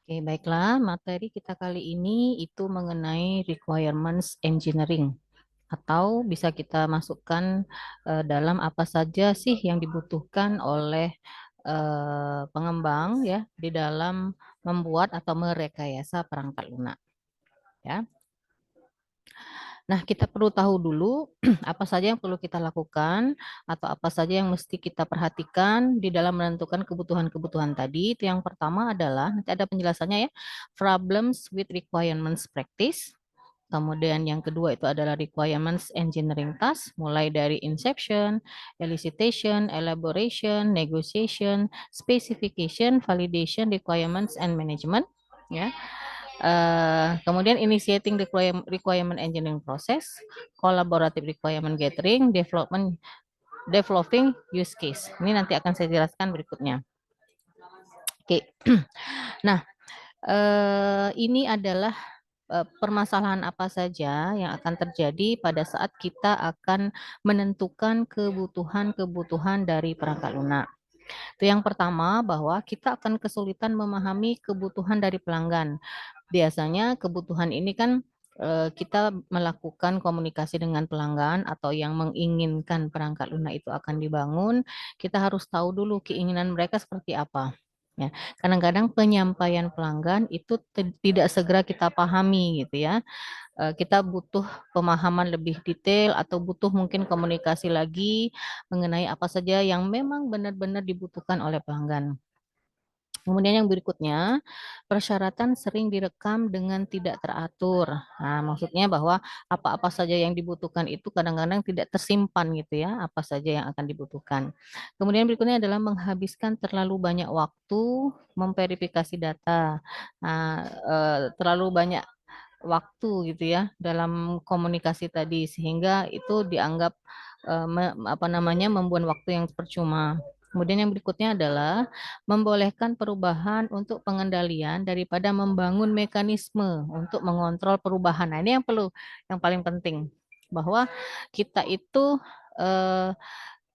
Oke, baiklah. Materi kita kali ini itu mengenai requirements engineering atau bisa kita masukkan dalam apa saja sih yang dibutuhkan oleh pengembang ya di dalam membuat atau merekayasa perangkat lunak ya. Nah, kita perlu tahu dulu apa saja yang perlu kita lakukan atau apa saja yang mesti kita perhatikan di dalam menentukan kebutuhan-kebutuhan tadi. Itu yang pertama adalah, nanti ada penjelasannya ya, problems with requirements practice. Kemudian yang kedua itu adalah requirements engineering task, mulai dari inception, elicitation, elaboration, negotiation, specification, validation, requirements, and management. Ya. Kemudian initiating requirement engineering process, collaborative requirement gathering, developing use case. Ini nanti akan saya jelaskan berikutnya. Oke. Nah, ini adalah permasalahan apa saja yang akan terjadi pada saat kita akan menentukan kebutuhan-kebutuhan dari perangkat lunak. Itu yang pertama, bahwa kita akan kesulitan memahami kebutuhan dari pelanggan. Biasanya kebutuhan ini kan kita melakukan komunikasi dengan pelanggan atau yang menginginkan perangkat lunak itu akan dibangun, kita harus tahu dulu keinginan mereka seperti apa. Ya, kadang-kadang penyampaian pelanggan itu tidak segera kita pahami gitu ya. Kita butuh pemahaman lebih detail atau butuh mungkin komunikasi lagi mengenai apa saja yang memang benar-benar dibutuhkan oleh pelanggan. Kemudian yang berikutnya, persyaratan sering direkam dengan tidak teratur. Nah, maksudnya bahwa apa-apa saja yang dibutuhkan itu kadang-kadang tidak tersimpan gitu ya, apa saja yang akan dibutuhkan. Kemudian berikutnya adalah menghabiskan terlalu banyak waktu memverifikasi data. Nah, terlalu banyak waktu gitu ya dalam komunikasi tadi sehingga itu dianggap apa namanya membuang waktu yang percuma. Kemudian yang berikutnya adalah membolehkan perubahan untuk pengendalian daripada membangun mekanisme untuk mengontrol perubahan. Nah, ini yang yang paling penting bahwa kita itu eh,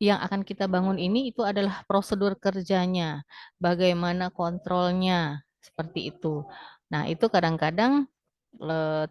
yang akan kita bangun ini itu adalah prosedur kerjanya, bagaimana kontrolnya, seperti itu. Nah, itu kadang-kadang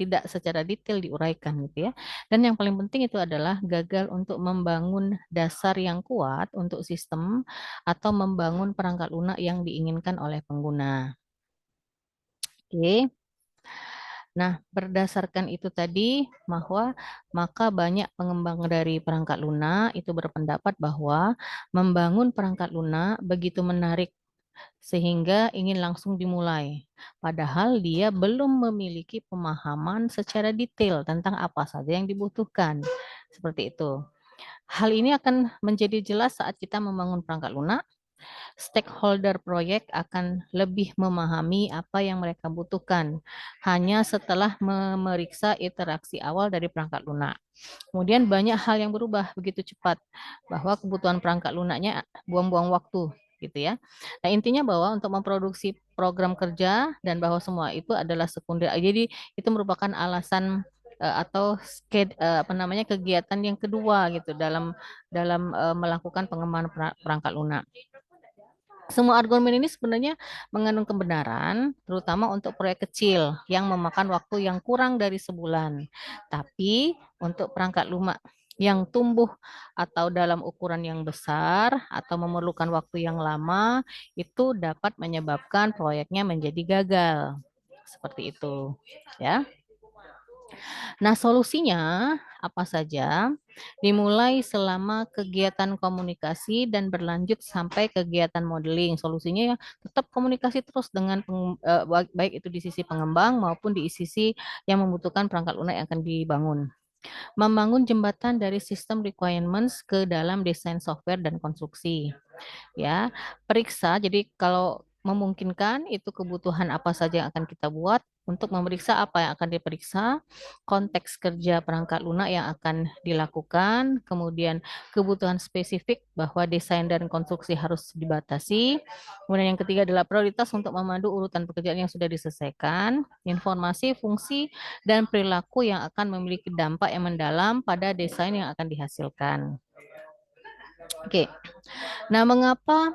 tidak secara detail diuraikan gitu ya. Dan yang paling penting itu adalah gagal untuk membangun dasar yang kuat untuk sistem atau membangun perangkat lunak yang diinginkan oleh pengguna. Oke. Nah, berdasarkan itu tadi bahwa maka banyak pengembang dari perangkat lunak itu berpendapat bahwa membangun perangkat lunak begitu menarik sehingga ingin langsung dimulai. Padahal dia belum memiliki pemahaman secara detail tentang apa saja yang dibutuhkan. Seperti itu. Hal ini akan menjadi jelas saat kita membangun perangkat lunak. Stakeholder proyek akan lebih memahami apa yang mereka butuhkan hanya setelah memeriksa interaksi awal dari perangkat lunak. Kemudian banyak hal yang berubah begitu cepat bahwa kebutuhan perangkat lunaknya buang-buang waktu gitu ya. Nah, intinya bahwa untuk memproduksi program kerja dan bahwa semua itu adalah sekunder. Jadi itu merupakan alasan atau apa namanya kegiatan yang kedua gitu dalam dalam melakukan pengembangan perangkat lunak. Semua argumen ini sebenarnya mengandung kebenaran, terutama untuk proyek kecil yang memakan waktu yang kurang dari sebulan. Tapi untuk perangkat lunak yang tumbuh atau dalam ukuran yang besar atau memerlukan waktu yang lama, itu dapat menyebabkan proyeknya menjadi gagal. Seperti itu, ya. Nah, solusinya apa saja? Dimulai selama kegiatan komunikasi dan berlanjut sampai kegiatan modeling. Solusinya ya tetap komunikasi terus dengan baik itu di sisi pengembang maupun di sisi yang membutuhkan perangkat lunak yang akan dibangun. Membangun jembatan dari sistem requirements ke dalam desain software dan konstruksi. Ya, periksa. Jadi kalau memungkinkan itu kebutuhan apa saja yang akan kita buat untuk memeriksa apa yang akan diperiksa, konteks kerja perangkat lunak yang akan dilakukan, kemudian kebutuhan spesifik bahwa desain dan konstruksi harus dibatasi. Kemudian yang ketiga adalah prioritas untuk memandu urutan pekerjaan yang sudah diselesaikan, informasi, fungsi, dan perilaku yang akan memiliki dampak yang mendalam pada desain yang akan dihasilkan. Oke. Nah, mengapa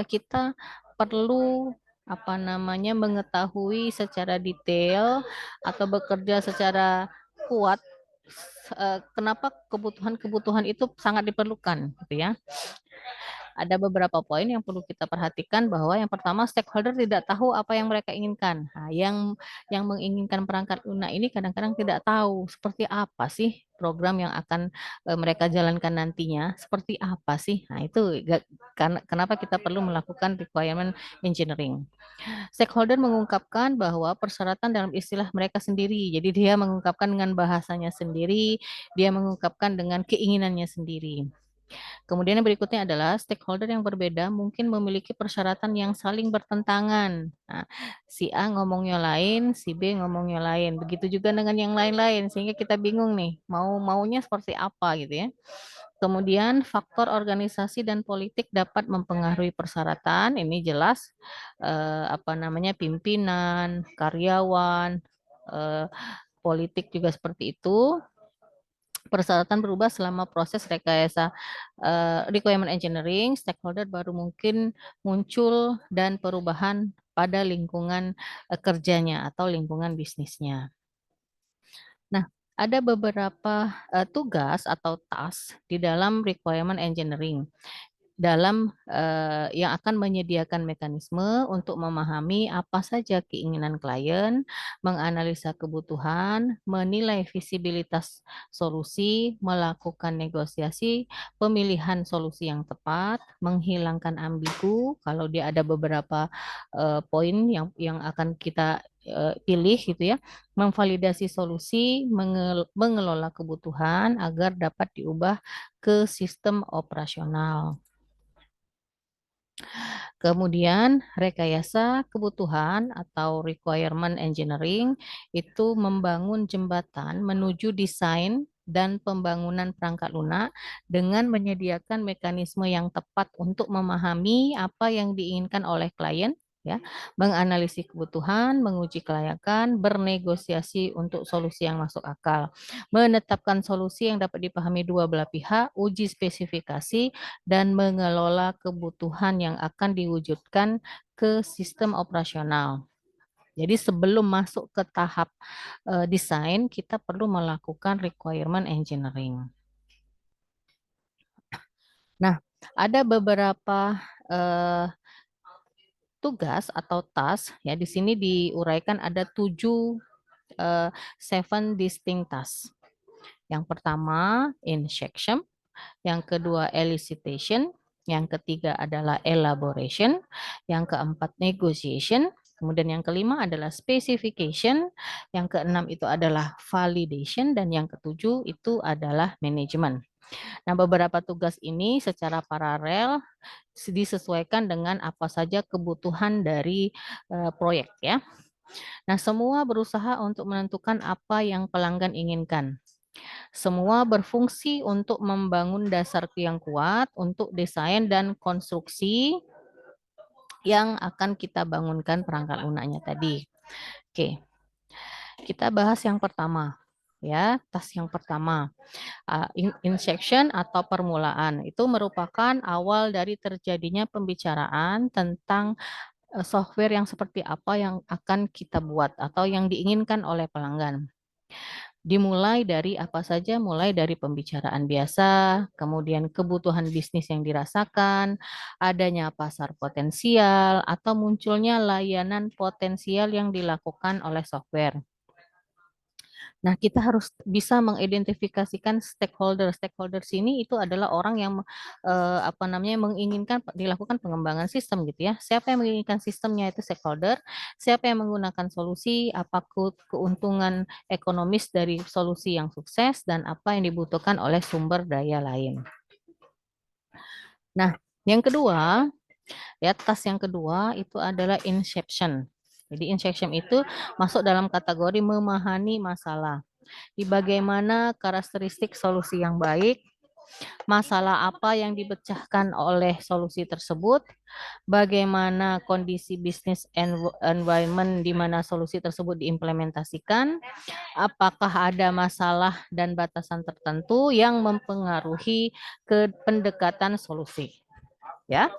kita perlu mengetahui secara detail atau bekerja secara kuat kenapa kebutuhan-kebutuhan itu sangat diperlukan gitu ya. Ada beberapa poin yang perlu kita perhatikan bahwa yang pertama stakeholder tidak tahu apa yang mereka inginkan. Nah, yang menginginkan perangkat lunak ini kadang-kadang tidak tahu seperti apa sih program yang akan mereka jalankan nantinya, seperti apa sih. Nah, itu kenapa kita perlu melakukan requirement engineering. Stakeholder mengungkapkan bahwa persyaratan dalam istilah mereka sendiri. Jadi dia mengungkapkan dengan bahasanya sendiri, dia mengungkapkan dengan keinginannya sendiri. Kemudian yang berikutnya adalah stakeholder yang berbeda mungkin memiliki persyaratan yang saling bertentangan. Nah, si A ngomongnya lain, si B ngomongnya lain. Begitu juga dengan yang lain-lain sehingga kita bingung nih, maunya seperti apa gitu ya. Kemudian faktor organisasi dan politik dapat mempengaruhi persyaratan. Ini jelas pimpinan, karyawan, eh, politik juga seperti itu. Persyaratan berubah selama proses rekayasa requirement engineering, stakeholder baru mungkin muncul dan perubahan pada lingkungan kerjanya atau lingkungan bisnisnya. Nah, ada beberapa tugas atau task di dalam requirement engineering dalam yang akan menyediakan mekanisme untuk memahami apa saja keinginan klien, menganalisa kebutuhan, menilai visibilitas solusi, melakukan negosiasi, pemilihan solusi yang tepat, menghilangkan ambigu kalau dia ada beberapa poin yang akan kita pilih gitu ya, memvalidasi solusi, mengelola kebutuhan agar dapat diubah ke sistem operasional. Kemudian rekayasa kebutuhan atau requirement engineering itu membangun jembatan menuju desain dan pembangunan perangkat lunak dengan menyediakan mekanisme yang tepat untuk memahami apa yang diinginkan oleh klien, ya, menganalisis kebutuhan, menguji kelayakan, bernegosiasi untuk solusi yang masuk akal, menetapkan solusi yang dapat dipahami dua belah pihak, uji spesifikasi, dan mengelola kebutuhan yang akan diwujudkan ke sistem operasional. Jadi sebelum masuk ke tahap desain, kita perlu melakukan requirement engineering. Nah, ada beberapa tugas atau task ya di sini diuraikan ada 7 distinct tasks. Yang pertama injection, yang kedua elicitation, yang ketiga adalah elaboration, yang keempat negotiation, kemudian yang kelima adalah specification, yang keenam itu adalah validation, dan yang ketujuh itu adalah management. Nah, beberapa tugas ini secara paralel disesuaikan dengan apa saja kebutuhan dari proyek ya. Nah, semua berusaha untuk menentukan apa yang pelanggan inginkan. Semua berfungsi untuk membangun dasar yang kuat untuk desain dan konstruksi yang akan kita bangunkan perangkat lunaknya tadi. Oke, kita bahas yang pertama. Ya, tas yang pertama. Injection atau permulaan itu merupakan awal dari terjadinya pembicaraan tentang software yang seperti apa yang akan kita buat atau yang diinginkan oleh pelanggan. Dimulai dari apa saja, mulai dari pembicaraan biasa, kemudian kebutuhan bisnis yang dirasakan, adanya pasar potensial, atau munculnya layanan potensial yang dilakukan oleh software. Nah, kita harus bisa mengidentifikasikan stakeholder. Stakeholder sini itu adalah orang yang menginginkan dilakukan pengembangan sistem gitu ya. Siapa yang menginginkan sistemnya itu stakeholder, siapa yang menggunakan solusi, apa keuntungan ekonomis dari solusi yang sukses dan apa yang dibutuhkan oleh sumber daya lain. Nah, yang kedua, ya task yang kedua itu adalah inception. Jadi inception itu masuk dalam kategori memahami masalah. Di bagaimana karakteristik solusi yang baik, masalah apa yang dipecahkan oleh solusi tersebut, bagaimana kondisi bisnis environment di mana solusi tersebut diimplementasikan, apakah ada masalah dan batasan tertentu yang mempengaruhi ke pendekatan solusi. Ya.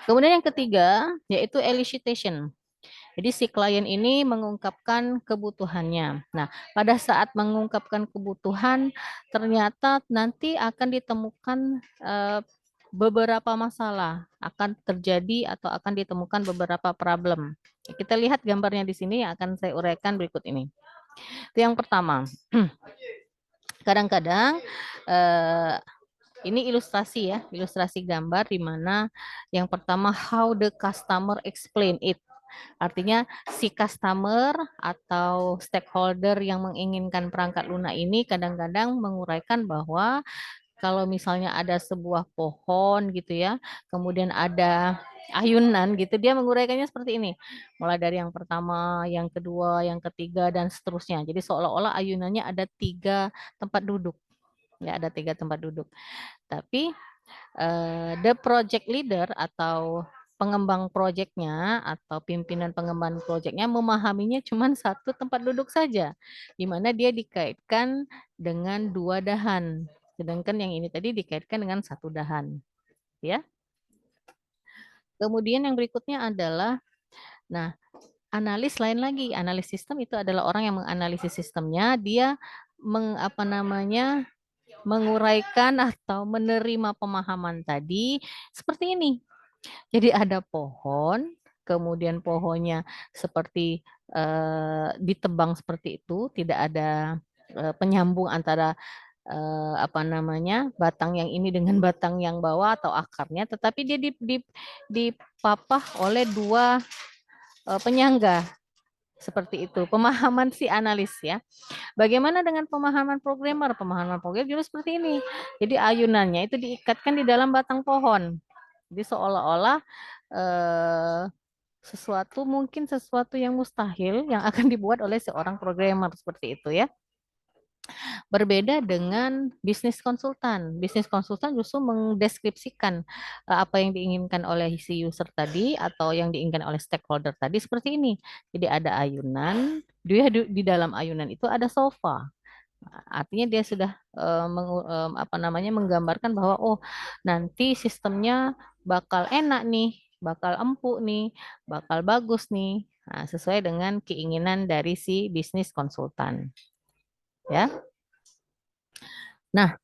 Kemudian yang ketiga yaitu elicitation. Jadi si klien ini mengungkapkan kebutuhannya. Nah, pada saat mengungkapkan kebutuhan, ternyata nanti akan ditemukan beberapa masalah, akan terjadi atau akan ditemukan beberapa problem. Kita lihat gambarnya di sini yang akan saya uraikan berikut ini. Itu yang pertama. Kadang-kadang eh, ini ilustrasi ya, ilustrasi gambar di mana yang pertama how the customer explain it. Artinya si customer atau stakeholder yang menginginkan perangkat lunak ini kadang-kadang menguraikan bahwa kalau misalnya ada sebuah pohon gitu ya, kemudian ada ayunan gitu, dia menguraikannya seperti ini. Mulai dari yang pertama, yang kedua, yang ketiga, dan seterusnya. Jadi seolah-olah ayunannya ada 3 tempat duduk. Ya, ada 3 tempat duduk. Tapi the project leader atau pengembang proyeknya atau pimpinan pengembang proyeknya memahaminya cuma 1 tempat duduk saja, di mana dia dikaitkan dengan 2 dahan, sedangkan yang ini tadi dikaitkan dengan 1 dahan, ya. Kemudian yang berikutnya adalah, nah, analis lain lagi. Analis sistem itu adalah orang yang menganalisis sistemnya, dia apa namanya menguraikan atau menerima pemahaman tadi seperti ini. Jadi ada pohon, kemudian pohonnya seperti ditebang seperti itu, tidak ada penyambung antara apa namanya batang yang ini dengan batang yang bawah atau akarnya, tetapi dia dipapah oleh 2 penyangga seperti itu. Pemahaman si analis ya. Bagaimana dengan pemahaman programmer? Pemahaman programmer juga seperti ini. Jadi ayunannya itu diikatkan di dalam batang pohon. Jadi seolah-olah eh, mungkin sesuatu yang mustahil yang akan dibuat oleh seorang programmer seperti itu ya. Berbeda dengan bisnis konsultan. Bisnis konsultan justru mendeskripsikan apa yang diinginkan oleh si user tadi atau yang diinginkan oleh stakeholder tadi seperti ini. Jadi ada ayunan, di dalam ayunan itu ada sofa. Artinya dia sudah apa namanya menggambarkan bahwa oh nanti sistemnya bakal enak nih, bakal empuk nih, bakal bagus nih. Nah, sesuai dengan keinginan dari si bisnis konsultan. Ya. Nah,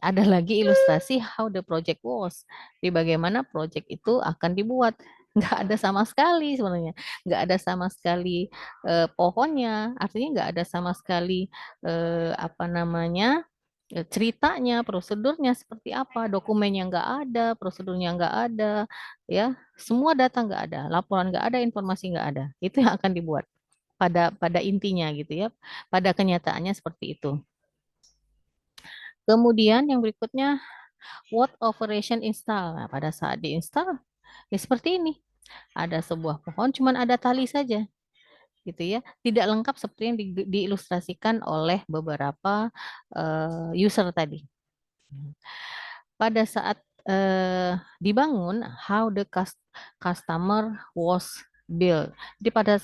ada lagi ilustrasi how the project was. Di bagaimana project itu akan dibuat. Nggak ada sama sekali sebenarnya. Nggak ada sama sekali pohonnya. Artinya nggak ada sama sekali apa namanya ceritanya, prosedurnya seperti apa, dokumennya nggak ada, prosedurnya nggak ada, ya, semua data nggak ada, laporan nggak ada, informasi nggak ada. Itu yang akan dibuat pada intinya gitu ya, pada kenyataannya seperti itu. Kemudian yang berikutnya, what operation install. Nah, pada saat diinstal, ya seperti ini. Ada sebuah pohon, cuman ada tali saja, gitu ya. Tidak lengkap seperti yang diilustrasikan oleh beberapa user tadi. Pada saat dibangun, how the customer was built. Jadi pada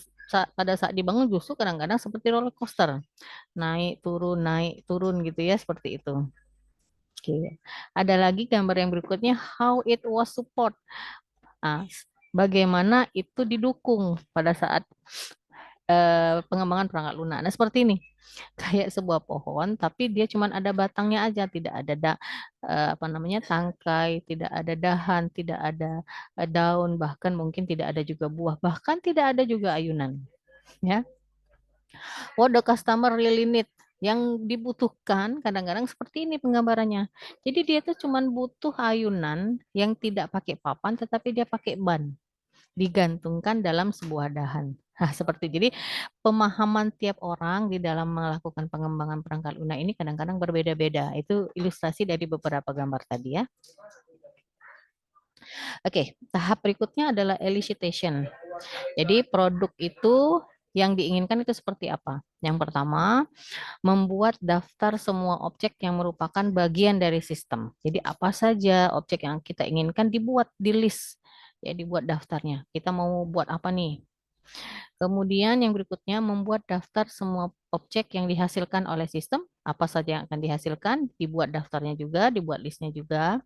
saat dibangun justru kadang-kadang seperti roller coaster, naik turun gitu ya, seperti itu. Oke. Ada lagi gambar yang berikutnya, how it was support. Nah, bagaimana itu didukung pada saat pengembangan perangkat lunak. Nah, seperti ini. Kayak sebuah pohon, tapi dia cuma ada batangnya aja, tidak ada apa namanya tangkai, tidak ada dahan, tidak ada daun, bahkan mungkin tidak ada juga buah, bahkan tidak ada juga ayunan. Ya, what the customer really need, yang dibutuhkan kadang-kadang seperti ini penggambarannya. Jadi dia tuh cuma butuh ayunan yang tidak pakai papan, tetapi dia pakai ban, digantungkan dalam sebuah dahan. Nah, seperti jadi pemahaman tiap orang di dalam melakukan pengembangan perangkat lunak ini kadang-kadang berbeda-beda. Itu ilustrasi dari beberapa gambar tadi ya. Oke, tahap berikutnya adalah elicitation. Jadi produk itu yang diinginkan itu seperti apa? Yang pertama, membuat daftar semua objek yang merupakan bagian dari sistem. Jadi apa saja objek yang kita inginkan dibuat di list. Ya, dibuat daftarnya. Kita mau buat apa nih? Kemudian yang berikutnya membuat daftar semua objek yang dihasilkan oleh sistem. apa saja yang akan dihasilkan, dibuat daftarnya juga, dibuat listnya juga.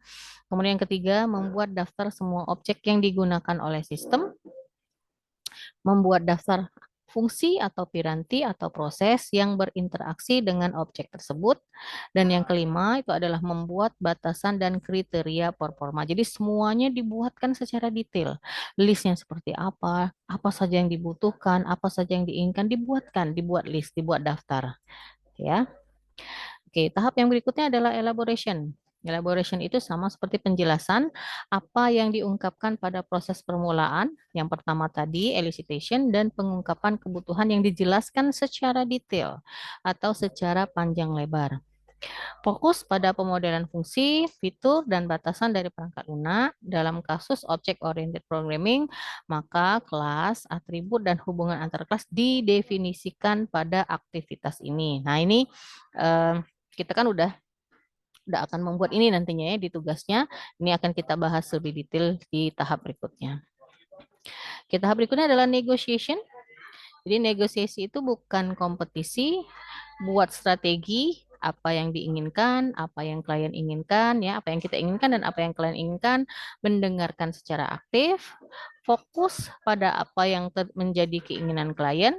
Kemudian yang ketiga, membuat daftar semua objek yang digunakan oleh sistem, membuat daftar fungsi atau piranti atau proses yang berinteraksi dengan objek tersebut. Dan yang kelima itu adalah membuat batasan dan kriteria performa. Jadi semuanya dibuatkan secara detail. Listnya seperti apa saja yang dibutuhkan, apa saja yang diinginkan, dibuatkan, dibuat list, dibuat daftar. Ya. Oke, tahap yang berikutnya adalah elaboration. Elaboration itu sama seperti penjelasan apa yang diungkapkan pada proses permulaan. Yang pertama tadi, elicitation, dan pengungkapan kebutuhan yang dijelaskan secara detail atau secara panjang lebar. Fokus pada pemodelan fungsi, fitur, dan batasan dari perangkat lunak. Dalam kasus object-oriented programming, maka kelas, atribut, dan hubungan antar kelas didefinisikan pada aktivitas ini. Nah, ini kita kan udah akan membuat ini nantinya ya di tugasnya. Ini akan kita bahas lebih detail di tahap berikutnya. Tahap berikutnya adalah negotiation. Jadi negosiasi itu bukan kompetisi, buat strategi apa yang diinginkan, apa yang klien inginkan, ya, apa yang kita inginkan dan apa yang klien inginkan, mendengarkan secara aktif, fokus pada apa yang menjadi keinginan klien,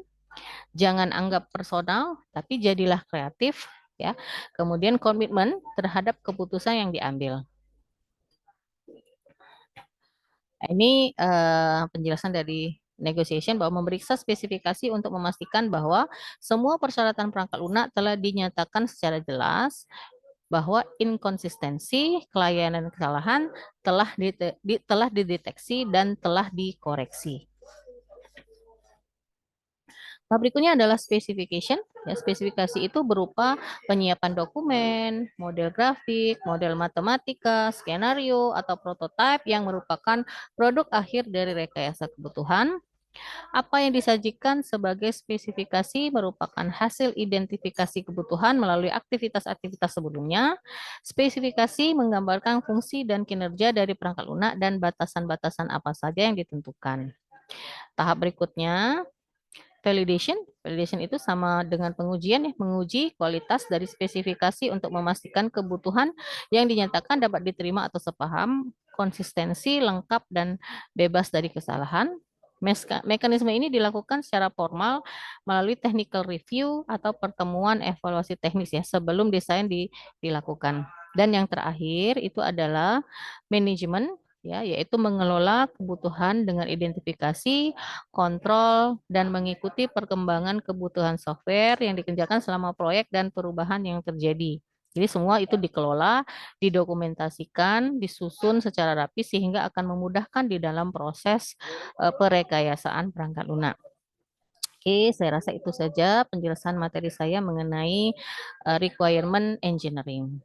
jangan anggap personal, tapi jadilah kreatif, ya. Kemudian komitmen terhadap keputusan yang diambil. Nah, ini penjelasan dari negotiation bahwa memeriksa spesifikasi untuk memastikan bahwa semua persyaratan perangkat lunak telah dinyatakan secara jelas bahwa inkonsistensi, kelainan dan kesalahan telah dideteksi dan telah dikoreksi. Tahap berikutnya adalah specification. Ya, spesifikasi itu berupa penyiapan dokumen, model grafik, model matematika, skenario, atau prototipe yang merupakan produk akhir dari rekayasa kebutuhan. Apa yang disajikan sebagai spesifikasi merupakan hasil identifikasi kebutuhan melalui aktivitas-aktivitas sebelumnya. Spesifikasi menggambarkan fungsi dan kinerja dari perangkat lunak dan batasan-batasan apa saja yang ditentukan. Tahap berikutnya, validation. Validation itu sama dengan pengujian ya, menguji kualitas dari spesifikasi untuk memastikan kebutuhan yang dinyatakan dapat diterima atau sepaham, konsistensi, lengkap, dan bebas dari kesalahan. Mekanisme ini dilakukan secara formal melalui technical review atau pertemuan evaluasi teknis ya sebelum desain dilakukan. Dan yang terakhir itu adalah manajemen ya, yaitu mengelola kebutuhan dengan identifikasi, kontrol, dan mengikuti perkembangan kebutuhan software yang dikerjakan selama proyek dan perubahan yang terjadi. Jadi semua itu dikelola, didokumentasikan, disusun secara rapi sehingga akan memudahkan di dalam proses perekayasaan perangkat lunak. Oke, saya rasa itu saja penjelasan materi saya mengenai requirement engineering.